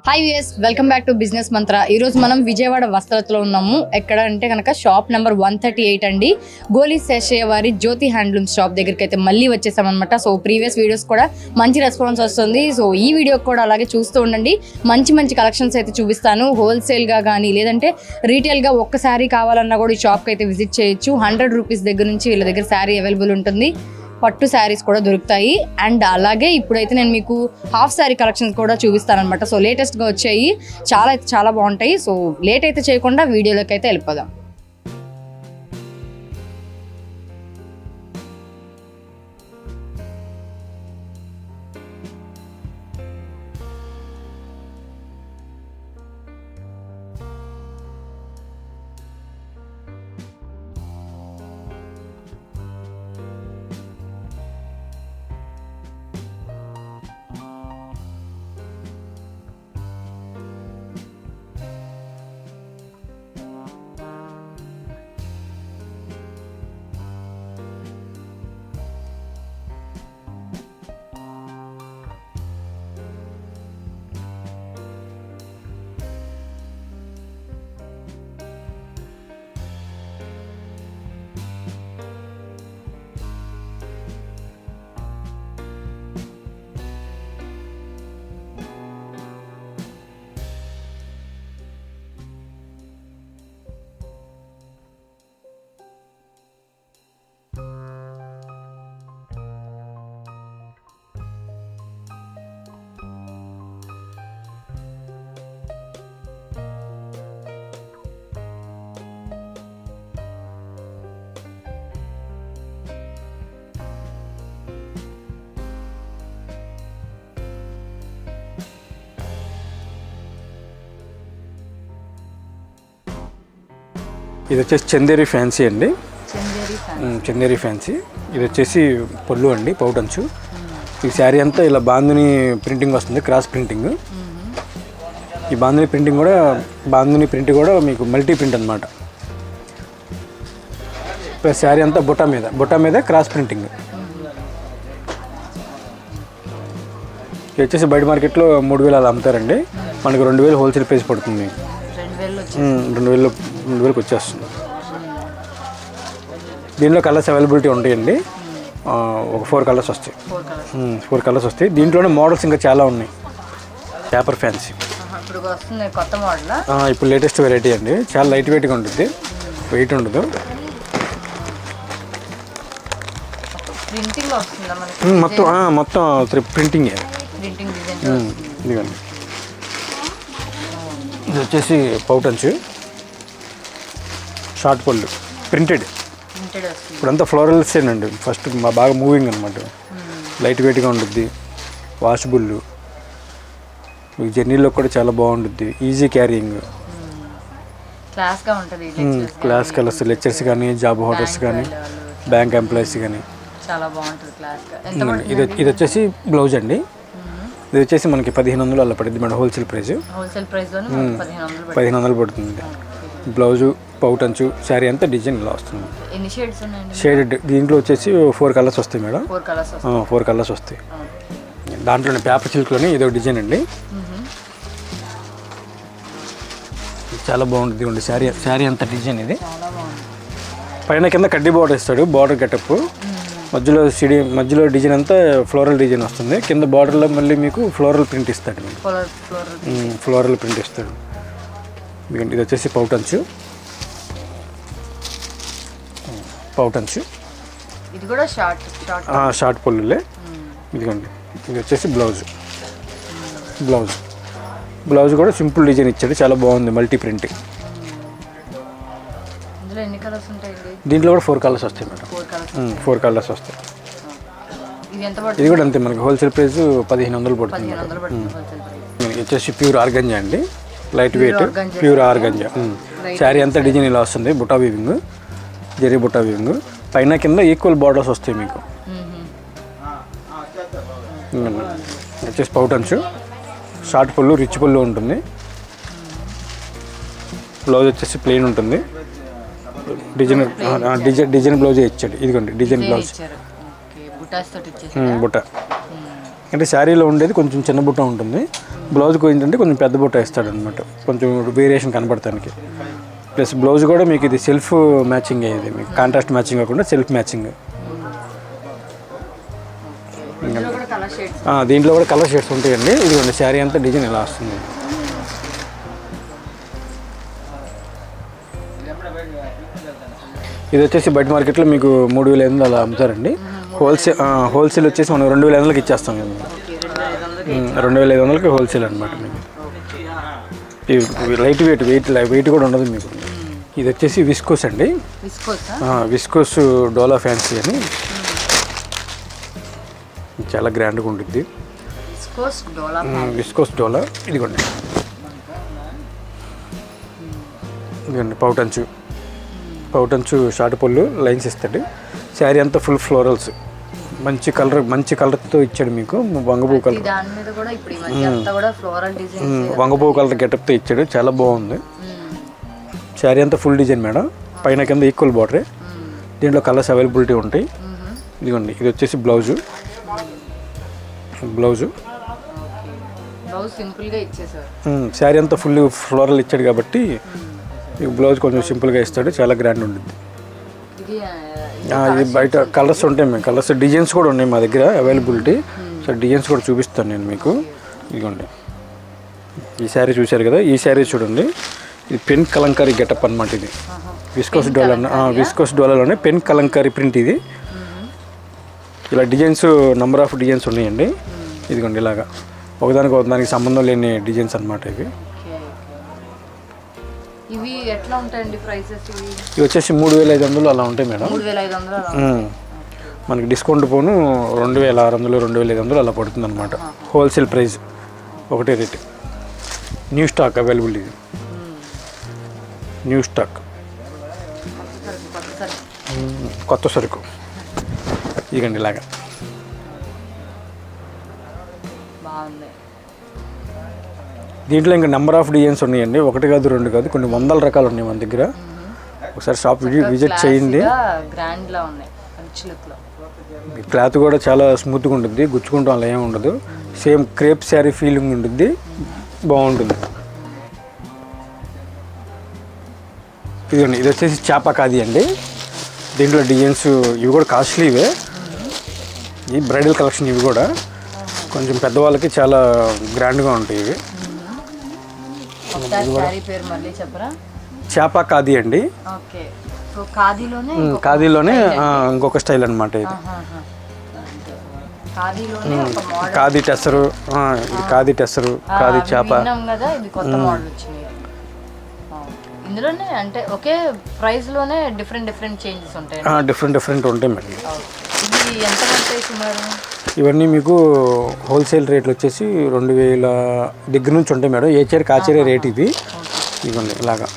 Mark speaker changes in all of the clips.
Speaker 1: Hi viewers, welcome back to business మంత్ర. ఈ రోజు మనం విజయవాడ వస్త్రలో ఉన్నాము. ఎక్కడ అంటే కనుక షాప్ నెంబర్ 138 అండి. గోలీ శేషయ్య వారి జ్యోతి హ్యాండ్లూమ్ షాప్ దగ్గరికి అయితే మళ్ళీ వచ్చేసాం అనమాట. సో ప్రీవియస్ వీడియోస్ కూడా మంచి రెస్పాన్స్ వస్తుంది. సో ఈ వీడియో కూడా అలాగే చూస్తూ ఉండండి. మంచి మంచి కలెక్షన్స్ అయితే చూపిస్తాను. హోల్సేల్గా కానీ లేదంటే రీటైల్గా ఒక్క శారీ కావాలన్నా కూడా ఈ షాప్కి అయితే విజిట్ చేయొచ్చు. 100 రూపీస్ దగ్గర నుంచి వీళ్ళ దగ్గర శారీ అవైలబుల్ ఉంటుంది. పట్టు శారీస్ కూడా దొరుకుతాయి. అండ్ అలాగే ఇప్పుడైతే నేను మీకు హాఫ్ శారీ కలెక్షన్స్ కూడా చూపిస్తాను అనమాట. సో లేటెస్ట్గా వచ్చాయి, చాలా బాగుంటాయి. సో లేట్ అయితే చేయకుండా వీడియోలోకి అయితే వెళ్ళిపోదాం.
Speaker 2: ఇది వచ్చేసి చందేరి ఫ్యాన్సీ అండి. చందేరి ఫ్యాన్సీ. ఇది వచ్చేసి పళ్ళు అండి, పౌటంచు. ఈ శారీ అంతా ఇలా బాందుని ప్రింటింగ్ వస్తుంది, క్రాస్ ప్రింటింగ్. ఈ బాందుని ప్రింట్ కూడా మీకు మల్టీ ప్రింట్ అనమాట. ప్లస్ శారీ అంతా బుట్ట మీద క్రాస్ ప్రింటింగ్. ఇది వచ్చేసి బయట మార్కెట్లో 3000 అలా అమ్ముతారండి. మనకు 2000 హోల్సేల్ ప్రైస్ పడుతుంది మీకు. 2000కి వచ్చేస్తుంది. దీనిలో కలర్స్ అవైలబిలిటీ ఉంటాయండి. ఒక 4 కలర్స్ వస్తాయి. 4 కలర్స్ వస్తాయి. దీంట్లోనే మోడల్స్ ఇంకా చాలా ఉన్నాయి. పేపర్ ఫ్యాన్సీ ఇప్పుడు లేటెస్ట్ వెరైటీ అండి. చాలా లైట్ వెయిట్గా ఉంటుంది, వెయిట్ ఉండదు. మొత్తం ప్రింటింగ్. ఇదిగోండి, ఇది వచ్చేసి పౌటంచు, షార్ట్ పళ్ళు, ప్రింటెడ్. ఇప్పుడంతా ఫ్లోరల్సేనండి. ఫస్ట్ బాగా మూవింగ్ అనమాట. లైట్ వెయిట్గా ఉంటుంది, వాషబుల్. మీకు జర్నీలో కూడా చాలా బాగుంటుంది, easy carrying, class colours. Lectures కానీ, జాబ్ హోల్డర్స్ కానీ, బ్యాంక్ ఎంప్లాయీస్ కానీ
Speaker 1: చాలా బాగుంటుంది.
Speaker 2: ఇది వచ్చేసి బ్లౌజ్ అండి. ఇది వచ్చేసి మనకి 1500 అలా పడుతుంది మేడం. హోల్సేల్ ప్రైస్ 1500 పడుతుంది. బ్లౌజు, పౌటంచు, శారీ అంతా డిజైన్ ఇలా వస్తుంది. షేడెడ్. దీంట్లో వచ్చేసి 4 కలర్స్ వస్తాయి మేడం. 4 కలర్స్ వస్తాయి. దాంట్లోనే పేపర్ సిల్క్లోనే ఇదో డిజైన్ అండి. చాలా బాగుంటుంది. శారీ అంతా డిజైన్. ఇది పైన కింద కడ్డీ బార్డర్ ఇస్తాడు, బార్డర్ గెటప్. మధ్యలో డిజైన్ అంతా ఫ్లోరల్ డిజైన్ వస్తుంది. కింద బార్డర్లో మళ్ళీ మీకు ఫ్లోరల్ ప్రింట్ ఇస్తాడు. ఫ్లోరల్ ప్రింట్ ఇస్తాడు. ఇది వచ్చేసి పౌటంచు.
Speaker 1: ఇది కూడా
Speaker 2: షార్ట్ పళ్ళులే. ఇదిగోండి, ఇది వచ్చేసి బ్లౌజ్ కూడా సింపుల్ డిజైన్ ఇచ్చాడు, చాలా బాగుంది, మల్టీ ప్రింట్. దీంట్లో కూడా 4 కలర్స్ వస్తాయి మేడం. 4 కలర్స్ వస్తాయి. ఇది కూడా అంతే, మనకి హోల్సేల్ ప్రైస్ 1500 పడుతుంది. ఇది వచ్చేసి ప్యూర్ ఆర్గంజా అండి, light weight pure organza. Sari అంతా డిజైన్ ఇలా వస్తుంది, బుటా వీవింగ్, జరీ బుటా వీవింగ్. పైన కింద ఈక్వల్ బార్డర్స్ వస్తాయి మీకు. వచ్చేసి పౌటంచు, షార్ట్ పళ్ళు, రిచ్ పళ్ళు ఉంటుంది. బ్లౌజ్ వచ్చేసి ప్లెయిన్ ఉంటుంది. డిజైన్ బ్లౌజ్ ఇచ్చాడు. ఇదిగోండి డిజైన్ బ్లౌజ్, బుట్ట. అంటే శారీలో ఉండేది కొంచెం చిన్న బుట్ట ఉంటుంది, బ్లౌజ్కి ఏంటంటే కొంచెం పెద్ద బుట్ట వేస్తాడు అనమాట, కొంచెం వేరియేషన్ కనపడటానికి. ప్లస్ బ్లౌజ్ కూడా మీకు ఇది సెల్ఫ్ మ్యాచింగ్ అయ్యేది, మీకు కాంట్రాస్ట్ మ్యాచింగ్ కాకుండా సెల్ఫ్ మ్యాచింగ్. దీంట్లో కూడా కలర్ షేడ్స్ ఉంటాయండి. ఇదిగోండి శారీ అంతా డిజైన్ ఇలా వస్తుంది. ఇది వచ్చేసి బయట మార్కెట్లో మీకు 3,500 అలా అమ్ముతారండి. హోల్సేల్ వచ్చేసి మనం 2,500కి ఇచ్చేస్తాం కదా, 2,500కి హోల్సేల్ అనమాట. మీకు లైట్ వెయిట్ కూడా ఉండదు మీకు. ఇది వచ్చేసి విస్కోస్ అండి, విస్కోస్ డోలా ఫ్యాన్సీ అని, చాలా గ్రాండ్గా ఉంటుంది. విస్కోస్ డోలా. ఇదిగోండి పౌటంచు షార్ట్ పళ్ళు లైన్స్ ఇస్తాడు. శారీ అంతా ఫుల్ ఫ్లోరల్స్, మంచి కలర్తో ఇచ్చాడు మీకు. వంగపూ కలర్, వంగపూ కలర్ గెటప్తో ఇచ్చాడు, చాలా బాగుంది. శారీ అంతా ఫుల్ డిజైన్ మేడం, పైన కింద ఈక్వల్ బార్డరే. దీంట్లో కలర్స్ అవైలబిలిటీ ఉంటాయి. ఇదిగోండి ఇది వచ్చేసి బ్లౌజు శారీ అంతా ఫుల్ ఫ్లోరల్ ఇచ్చాడు కాబట్టి మీకు బ్లౌజ్ కొంచెం సింపుల్గా ఇస్తాడు, చాలా గ్రాండ్ ఉంటుంది. ఇది బయట కలర్స్ ఉంటాయి, మేము కలర్స్ డిజైన్స్ కూడా ఉన్నాయి మా దగ్గర అవైలబిలిటీ. సో డిజైన్స్ కూడా చూపిస్తాను నేను మీకు. ఇదిగోండి ఈ శారీ చూశారు కదా, ఈ శారీ చూడండి. ఇది పెన్ కలంకారీ గెటప్ అనమాట. ఇది విస్కోస్ డోలాలోనే పెన్ కలంకారీ ప్రింట్. ఇది ఇలా డిజైన్స్, నంబర్ ఆఫ్ డిజైన్స్ ఉన్నాయండి. ఇదిగోండి ఇలాగా ఒకదానికి సంబంధం లేని డిజైన్స్ అనమాట ఇవి.
Speaker 1: ఇవి ఎట్లా ఉంటాయండి ప్రైసెస్?
Speaker 2: ఇవి వచ్చేసి 3,500 అలా ఉంటాయి మేడం. మనకి డిస్కౌంట్ పోను 2,600, 2,500 అలా పడుతుంది అనమాట. హోల్సేల్ ప్రైస్ ఒకటే రేట్. New stock available. ఇది న్యూ స్టాక్, కొత్త సరుకు. ఇదిగండి ఇలాగా దీంట్లో ఇంకా నెంబర్ ఆఫ్ డిజైన్స్ ఉన్నాయండి. 1 కాదు 2 కాదు, కొన్ని 100 రకాలు ఉన్నాయి మన దగ్గర. ఒకసారి షాప్ విజిట్ చేయండి. క్లాత్ కూడా చాలా స్మూత్గా ఉంటుంది, గుచ్చుకుంటాం అలా ఏమి ఉండదు. సేమ్ క్రేప్ శారీ ఫీలింగ్ ఉంటుంది, బాగుంటుంది. ఇదిగోండి ఇది వచ్చేసి చాపా ఖాదీ అండి. దీంట్లో డిజైన్స్ ఇవి కూడా కాస్ట్లీవే. ఈ బ్రైడల్ కలెక్షన్ ఇవి కూడా కొంచెం పెద్దవాళ్ళకి చాలా గ్రాండ్గా ఉంటాయి. ఇవి చాపా ఖాదీ అండి. ఖాదీలోనే ఇంకొక స్టైల్ అనమాట. ఇది ఖాదీ టెసరు, ఖాదీ టెసరు, ఖాదీ చాపా.
Speaker 1: ఇందులోనే అంటే ఒకే ప్రైస్ లోనే డిఫరెంట్ చేంజెస్ ఉంటాయి.
Speaker 2: డిఫరెంట్ ఉంటాయి మేడం.
Speaker 1: ఇది ఎంత పడతాయి సుమారు?
Speaker 2: ఇవన్నీ మీకు హోల్సేల్ రేట్లు వచ్చేసి 2,000 దగ్గర నుంచి ఉంటాయి మేడం. ఏ చీర కాచీరే రేట్ ఇది. ఇదిగోండి ఇలాగా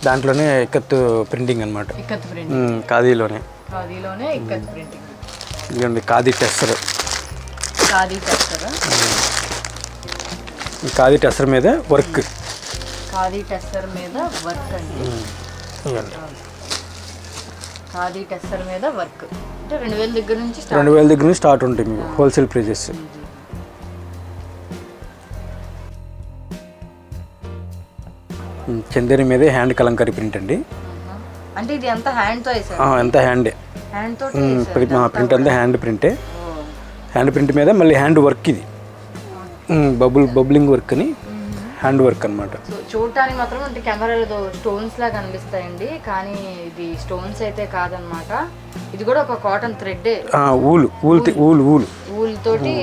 Speaker 2: దాంట్లోనే ఇక్కత్ ప్రింటింగ్ అనమాట. ఖాదీలోనే ఇదిగోండి ఖాదీ టెస్టర్. ఖాదీ టెస్టర్ మీద వర్క్.
Speaker 1: ఖాదీ టెస్టర్ మీద వర్క్ అండి. ఖాదీ టెస్టర్ మీద వర్క్ అంటే 2,000 దగ్గర నుంచి
Speaker 2: స్టార్ట్ ఉంటాయి మీకు హోల్సేల్ ప్రైజెస్. చందేరి మీదే హ్యాండ్ కలంకారీ ప్రింట్ అండి.
Speaker 1: అంటే ఇది ఎంత హ్యాండ్ తో వేసారు?
Speaker 2: ఎంత హ్యాండే, ప్రింట్ అంతా హ్యాండ్ ప్రింటే. హ్యాండ్ ప్రింట్ మీద మళ్ళీ హ్యాండ్ వర్క్. ఇది బబులింగ్ వర్క్ అని హ్యాండ్ వర్క్ అనమాట.
Speaker 1: చూడటానికి మాత్రం అంటే కెమెరాలో స్టోన్స్ లాగా కనిపిస్తాయండి, కానీ ఇది స్టోన్స్ అయితే కాదనమాట. ఇది కూడా ఒక కాటన్ థ్రెడ్, ఊల్ తోటి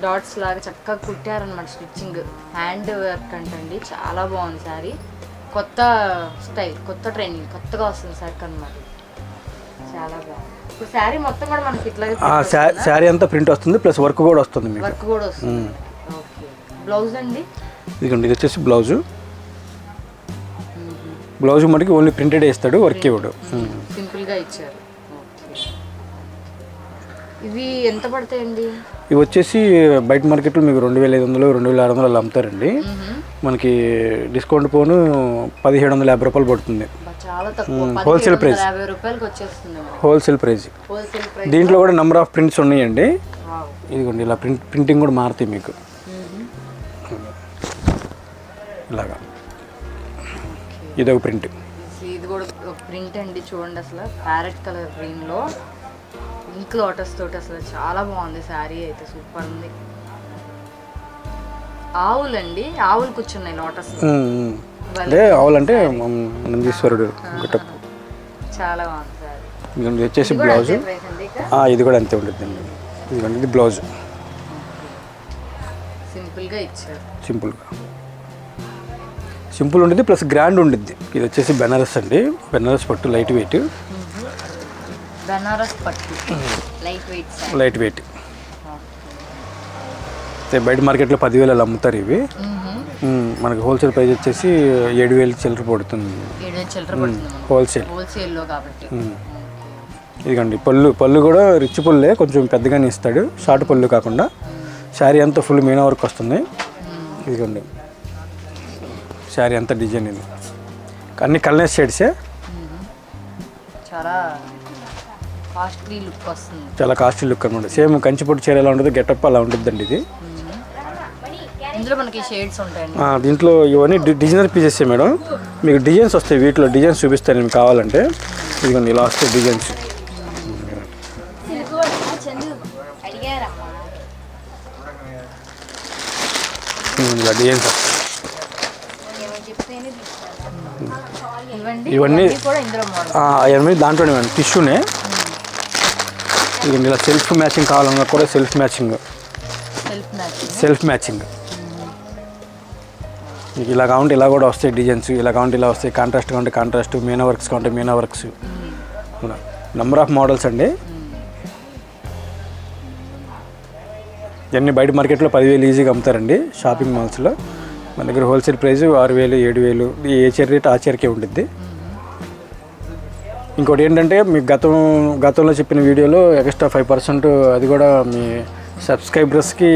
Speaker 1: డాట్స్ లాగా చక్కగా కుట్టారనమాట. స్టిచ్చింగ్ హ్యాండ్ వర్క్ అంటండి, చాలా బాగుంది శారీ. కొత్త స్టైల్, కొత్త ట్రెండింగ్, కొత్తగా వస్తుంది సర్క్ అనమాట. చాలా బాగుంది. ఇప్పుడు శారీ మొత్తం కూడా మనకి ఇట్లా
Speaker 2: శారీ అంతా ప్రింట్ వస్తుంది, ప్లస్ వర్క్ కూడా వస్తుంది.
Speaker 1: వర్క్ కూడా వస్తుంది. ఓకే. బ్లౌజ్ అండి
Speaker 2: ఇదిగోండి, ఇది వచ్చేసి బ్లౌజు. బ్లౌజ్ మనకి ఓన్లీ ప్రింటెడ్ వేస్తాడు, వర్క్ ఇవ్వడు.
Speaker 1: సింపుల్గా ఇచ్చారు. ఇవి ఎంత పడతాయండి?
Speaker 2: ఇవి వచ్చేసి బయట మార్కెట్లో మీకు 2,500, 2,600 అలా అమ్ముతారండి. మనకి డిస్కౌంట్ పోను 1,750 రూపాయలు పడుతుంది. Wholesale price. Wholesale price. దీంట్లో కూడా నెంబర్ ఆఫ్ ప్రింట్స్ ఉన్నాయండి. ఇదిగోండి ఇలా ప్రింటింగ్ కూడా మారుతాయి మీకు. ఇలాగా ఇదొక ప్రింట్.
Speaker 1: ఇది కూడా ప్రింట్ అండి, చూడండి అసలు ప్యారెట్ కలర్ గ్రీన్లో పింక్ లోటస్ తోటి అసలు చాలా బాగుంది శారీ అయితే, సూపర్ ఉంది. ఆవులండి, ఆవులు కూర్చున్నాయి లోటస్.
Speaker 2: అంటే ఆవులు అంటే నందీశ్వరుడు గెటప్.
Speaker 1: చాలా బాగుంది సారీ.
Speaker 2: ఇది వచ్చేసి బ్లౌజ్. ఇది కూడా అంతే ఉంటుందండి. ఇది బ్లౌజ్
Speaker 1: సింపుల్గా ఇచ్చారు.
Speaker 2: సింపుల్ ఉంటుంది ప్లస్ గ్రాండ్ ఉంటుంది. ఇది వచ్చేసి బెనారస్ అండి, బెనారస్ పట్టు లైట్ వెయిట్.
Speaker 1: బెనారస్ పట్టు
Speaker 2: లైట్ వెయిట్. బయట మార్కెట్లో 10,000 అలా అమ్ముతారు ఇవి. మనకి హోల్సేల్ ప్రైస్ వచ్చేసి 7,000 చిల్లర పడుతుంది. హోల్సేల్లో కాబట్టి. ఇదిగండి పళ్ళు కూడా రిచ్ పళ్ళే, కొంచెం పెద్దగానే ఇస్తాడు, షార్ట్ పళ్ళు కాకుండా. శారీ అంతా ఫుల్ మీనా వర్క్ వస్తుంది. ఇదిగోండి శారీ అంతా డిజైన్. ఇది అన్ని కలర్ షేడ్సే.
Speaker 1: చాలా కాస్ట్లీ లుక్ వస్తుంది.
Speaker 2: చాలా కాస్ట్లీ లుక్ అనమాట. సేమ్ కంచిపట్టు చీర ఎలా ఉంటుంది గెటప్ అలా ఉంటుందండి ఇది.
Speaker 1: ఇందులో మనకి షేడ్స్ ఉంటాయండి.
Speaker 2: దీంట్లో ఇవన్నీ డిజైనర్ పీసెస్ మేడం. మీకు డిజైన్స్ వస్తాయి, వీటిలో డిజైన్స్ చూపిస్తాను మీకు కావాలంటే. ఇదిగోండి ఇలా వస్తాయి డిజైన్స్. ఇలా డిజైన్స్ వస్తాయి. ఇవన్నీ దాంట్లోనే మేడం, టిష్యూనే. ఇదిగోండి ఇలా సెల్ఫ్ మ్యాచింగ్ కావాలన్నా కూడా సెల్ఫ్ మ్యాచింగ్. మీకు ఇలా కావాలంటే ఇలా కూడా వస్తాయి డిజైన్స్, ఇలా కావాలంటే ఇలా వస్తాయి, కాంట్రాస్ట్ కావాలంటే కాంట్రాస్ట్, మీనా వర్క్స్ కావాలంటే Meena works. Number of models అండి. ఇవన్నీ బయట మార్కెట్లో 10,000 ఈజీగా అమ్ముతారండి షాపింగ్ మాల్స్లో. మన దగ్గర హోల్సేల్ ప్రైస్ 6,000 7,000. ఏ చీర రేట్ ఆ చీరకే ఉంటుంది. ఇంకోటి ఏంటంటే మీకు గతంలో చెప్పిన వీడియోలో ఎక్స్ట్రా 5% అది కూడా మీ సబ్స్క్రైబర్స్కి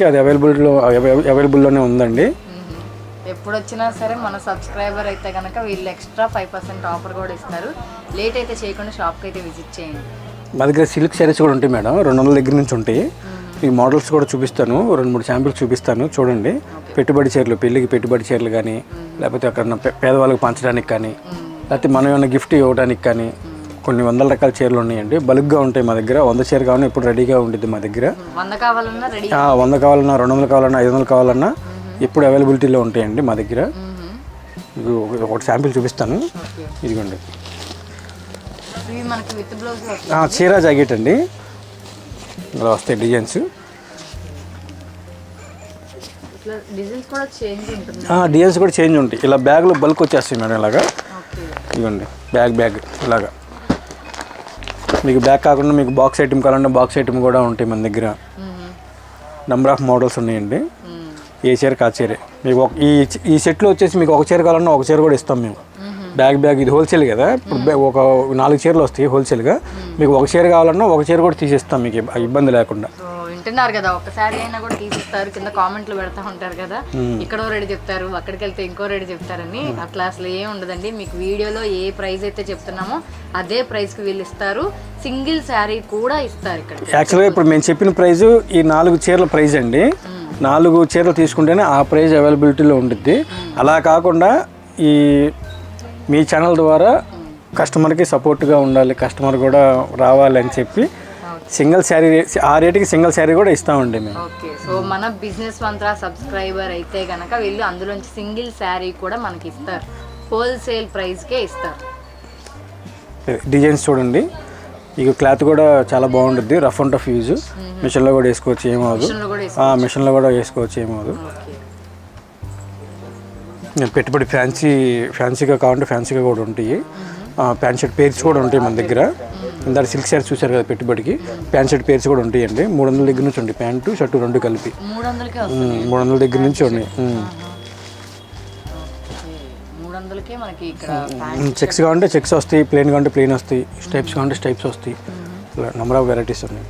Speaker 2: అది అవైలబుల్లోనే ఉందండి.
Speaker 1: ఎప్పుడు వచ్చినా సరే మన సబ్స్క్రైబర్ అయితే కనుక వీళ్ళు ఎక్స్ట్రా 5% ఆఫర్ కూడా ఇస్తారు. లేట్ అయితే చేయకుండా షాప్కి అయితే విజిట్ చేయండి.
Speaker 2: మా దగ్గర సిల్క్ శారీస్ కూడా ఉంటాయి మేడం, 200 దగ్గర నుంచి ఉంటాయి. ఈ మోడల్స్ కూడా చూపిస్తాను, 2-3 శాంపిల్స్ చూపిస్తాను చూడండి. పెట్టుబడి చీరలు, పెళ్ళికి పెట్టుబడి చీరలు కానీ, లేకపోతే అక్కడ పేదవాళ్ళకి పంచడానికి కానీ, లేకపోతే మనం ఏమైనా గిఫ్ట్ ఇవ్వడానికి కానీ కొన్ని 100 రకాల చీరలు ఉన్నాయండి. బల్క్గా ఉంటాయి మా దగ్గర. 100 చీర కావాలన్నా ఇప్పుడు రెడీగా ఉంటుంది మా దగ్గర.
Speaker 1: 100 కావాలన్నా,
Speaker 2: 200 కావాలన్నా, 500 కావాలన్నా ఎప్పుడు అవైలబిలిటీలో ఉంటాయండి మా దగ్గర. ఒకటి శాంపిల్ చూపిస్తాను. ఇదిగోండి చీర జాకెట్ అండి. ఇలా వస్తాయి డిజైన్స్. డిజైన్స్ కూడా చేంజ్ ఉంటాయి. ఇలా బ్యాగ్లో బల్క్ వచ్చేస్తాయి మేడం ఇలాగా. ఇదిగోండి బ్యాగ్ ఇలాగా. మీకు బ్యాగ్ కాకుండా మీకు బాక్స్ ఐటమ్ కావాలంటే బాక్స్ ఐటమ్ కూడా ఉంటాయి మన దగ్గర. నెంబర్ ఆఫ్ మోడల్స్ ఉన్నాయండి. ఏ చీరకు ఆ చీరే. మీకు ఈ సెట్లో వచ్చేసి మీకు ఒక చీర కావాలన్నా ఒక చీర కూడా ఇస్తాం మేము. బ్యాగ్ ఇది హోల్సేల్ కదా. ఇప్పుడు ఒక 4 చీరలు వస్తాయి హోల్సేల్గా. మీకు ఒక చీర కావాలన్నా ఒక చీర కూడా తీసిస్తాం మీకు ఇబ్బంది లేకుండా.
Speaker 1: వింటున్నారు కదా, ఒకసారి అయినా కూడా తీసిస్తారు. కింద కామెంట్లు పెడతా ఉంటారు కదా, ఇక్కడో రేటు చెప్తారు, అక్కడికి వెళ్తే ఇంకో రేటు చెప్తారని. అట్లా అసలు ఏం ఉండదండి. మీకు వీడియోలో ఏ ప్రైస్ అయితే చెప్తున్నామో అదే ప్రైస్కి వీళ్ళు ఇస్తారు. సింగిల్ శారీ కూడా ఇస్తారు ఇక్కడ.
Speaker 2: యాక్చువల్గా ఇప్పుడు మేము చెప్పిన ప్రైస్ ఈ 4 చీరల ప్రైస్ అండి. 4 చీరలు తీసుకుంటేనే ఆ ప్రైస్ అవైలబిలిటీలో ఉంటుంది. అలా కాకుండా ఈ మీ ఛానల్ ద్వారా కస్టమర్కి సపోర్ట్గా ఉండాలి, కస్టమర్ కూడా రావాలి అని చెప్పి సింగిల్ శారీ ఆ రేటుకి సింగిల్ శారీ కూడా ఇస్తామండి మేము.
Speaker 1: ఓకే, సో మన బిజినెస్ మంత్రా సబ్స్క్రైబర్ అయితే కనుక వీళ్ళు అందులోంచి సింగిల్ శారీ కూడా మనకి ఇస్తారు. హోల్సేల్ ప్రైస్కే ఇస్తారు.
Speaker 2: డిజైన్స్ చూడండి. ఇక క్లాత్ కూడా చాలా బాగుంటుంది. Rough and tough use. మిషన్లో కూడా వేసుకోవచ్చు, ఏమవుదు. మిషన్లో కూడా వేసుకోవచ్చు, ఏమవుదు. పెట్టుబడి ఫ్యాన్సీగా కావాలంటే ఫ్యాన్సీగా కూడా ఉంటాయి. ప్యాంట్ షర్ట్ పేర్స్ కూడా ఉంటాయి మన దగ్గర. ఇందాక సిల్క్ శారీస్ చూసారు కదా పెట్టుబడికి. ప్యాంట్ షర్ట్ పేర్స్ కూడా ఉంటాయండి. 300 దగ్గర నుంచి ఉంటాయి. ప్యాంటు షర్టు 2 కలిపి 300 దగ్గర నుంచి ఉన్నాయి. చెక్స్ కావాలంటే చెక్స్ వస్తాయి, ప్లెయిన్ కావాలంటే ప్లెయిన్ వస్తాయి, స్టైప్స్ కావాలంటే స్టైప్స్ వస్తాయి. ఇలా నెంబర్ ఆఫ్ వెరైటీస్ ఉన్నాయి.